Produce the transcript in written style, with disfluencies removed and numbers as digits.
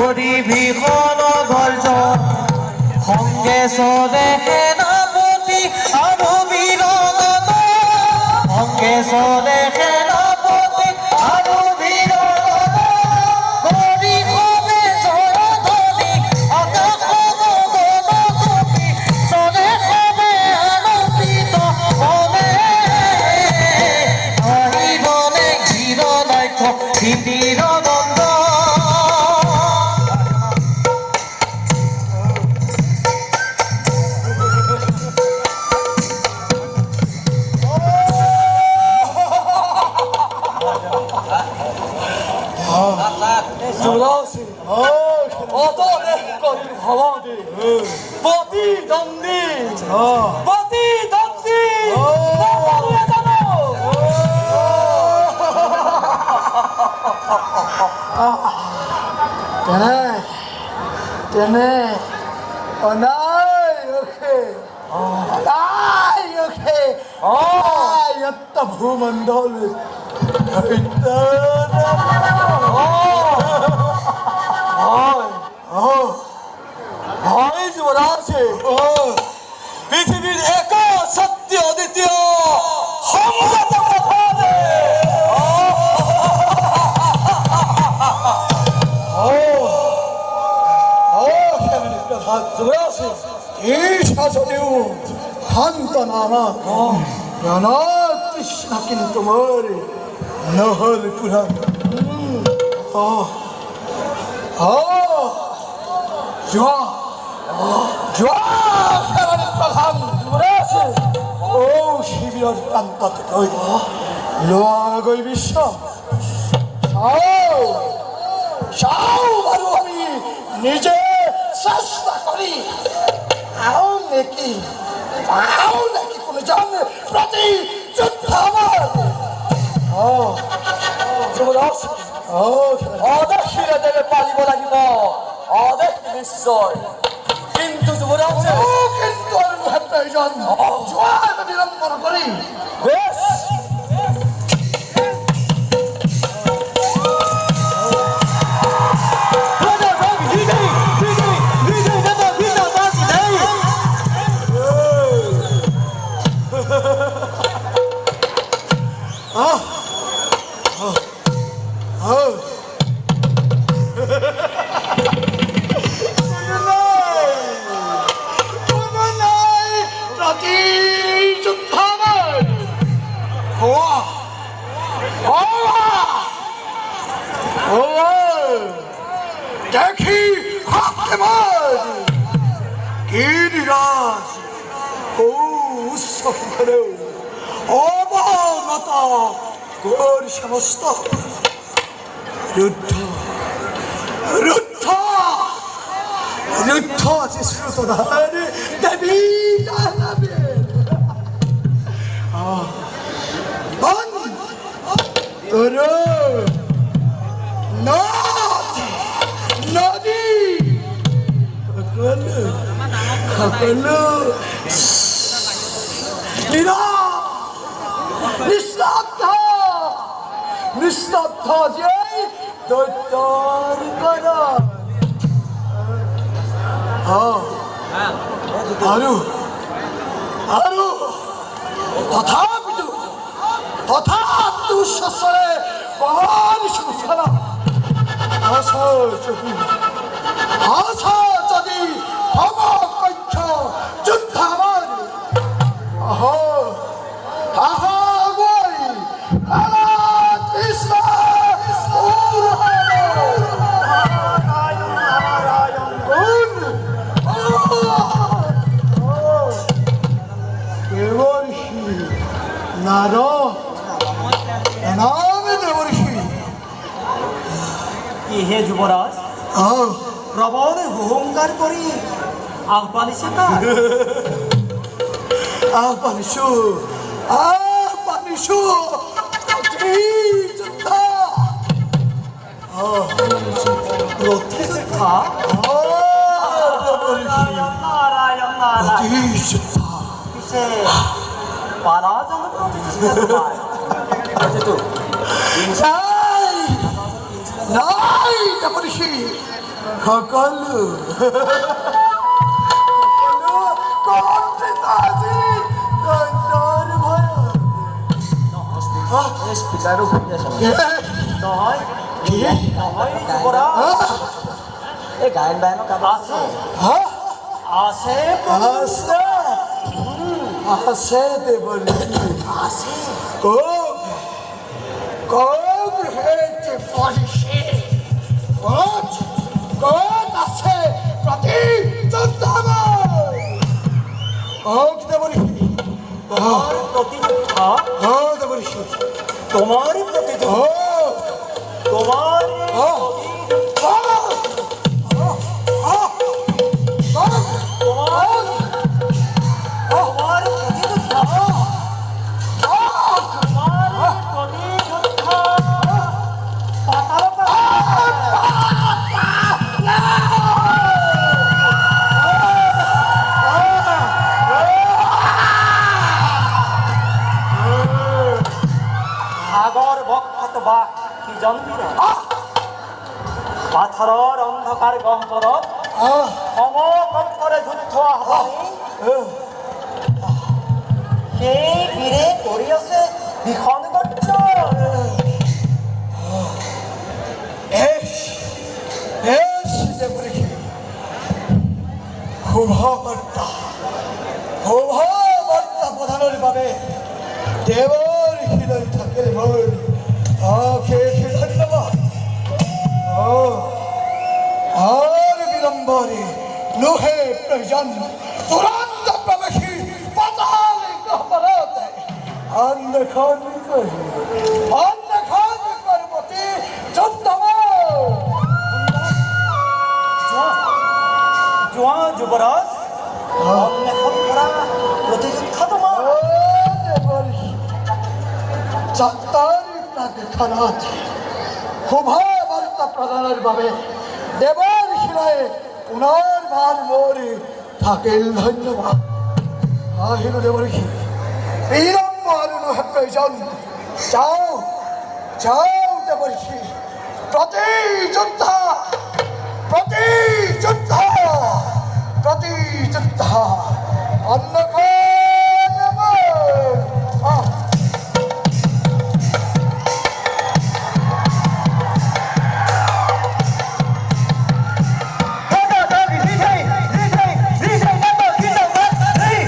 কৰি ভীষণ গৰ্জন সঙ্গে চলে সেনাপতি আৰু বীৰগণ সঙ্গে চলে সেনাপতি আৰু বীৰগণ কৰি সবে জয়ধ্বনি আকাশ গগন চুকি চলে সবে আনন্দিত মনে আহিবনে চিৰনাক্ষ ক্ষিতিৰ নন্দ তেনে অনাই ওখে অনাই ওখে আয়ত্ত ভূমণ্ডল হয় যুবরাজ পৃথিবীর এক সত্য অদ্বিতীয় সম্রাট শাসনেও শান্ত নামা কৃষ্ণ কিন্তু মোর নহল পুরাণ ও শিবিৰৰ প্ৰান্তত গৈ লোৱা গৈ বিশ্ব চাও বাৰু আমি নিজে চেষ্টা কৰি পাওঁ নেকি কোনোজন প্ৰতি যুদ্ধ অদেশীৰে দেৱে পালিব লাগিব অদেশ নিশ্চয় কিন্তু যুৱৰাজ কিন্তু প্ৰয়োজন যোৱা বিলম্বন কৰি বেছ দেখি গিৰিৰাজ কৌশলেও অবনত গৌৰ সমস্ত ৰুদ্ধ ৰুদ্ধ ৰুদ্ধ আছে শ্ৰুতধাৰ দেবী তোৰ নদী সকলো নিস্তব্ধ নিস্তব্ধ যে দৈত্যৰ আৰু আৰু তথাপিতো শস্যৰে বহন সূচনা যদি সমকক্ষ যুদ্ধ আমাৰ হে যুবৰাজ প্ৰবল হুঙ্কাৰ কৰি আহ্বানিছে আহ্বানিছো প্ৰতিযোদ্ধা নাৰায়ণ নাৰায়ণ পিছে পাৰাজন প্ৰতিযোদ্ধা নাই নাই দেবঋষি সকলো কণ্ঠিত আজি দৈন্যৰ ভয়ত। স্পীকাৰো শুনি আছে নহয় কি? নহয় যুৱৰাজ এই গায়ন বায়নৰ কাম আছে হা? আছে প্ৰভু। আছে আছে দেৱলী আছে কওক হে দেৱলী ক'ত আছে প্ৰতিযোদ্ধাবোৰ? কওক দেৱলী তোমাৰ প্ৰতিযোদ্ধা দেৱলী তোমাৰই প্ৰতিযোদ্ধা তোমাৰ তোমাৰ প্ৰতিযোদ্ধা তোমাৰ প্ৰতিযোদ্ধা পাতালতা সাগৰ বক্ষত বা কি জন্মিল পাথৰৰ অন্ধকাৰ গহ্বৰত সমকম্পৰে যুদ্ধ আহ্বানী সেই বীৰে কৰি আছে ভীষণ গৰ্জন। শুভবাৰ্তা প্ৰদানৰ বাবে দেৱৰ হৃদয় থাকিল মোৰ অশেষ ধন্যবাদ। আৰ বিলম্বৰে লোহে প্ৰয়োজন তুৰন্ত প্ৰবেশী পাতাল গহ্বৰতে অন্বেষণ কৰবতে যোদ্ধব। জোৱা যুৱৰাজ অন্বেষণ কৰা প্ৰতিযোদ্ধা তোমাৰ যাত্ৰাৰ প্ৰাকখনত শুভবাৰ্তা প্ৰদানৰ বাবে দেৱৰ শিৰাই পুনৰবাৰ মোৰ থাকিল ধন্যবাদ। আহিলো দেৱৰ বিলম্ব আৰু নহয় প্ৰয়োজন। যাওঁ যাওঁ দেৱৰ প্ৰতিযোদ্ধা প্ৰতিযোদ্ধা প্ৰতিযোদ্ধা অন্নখন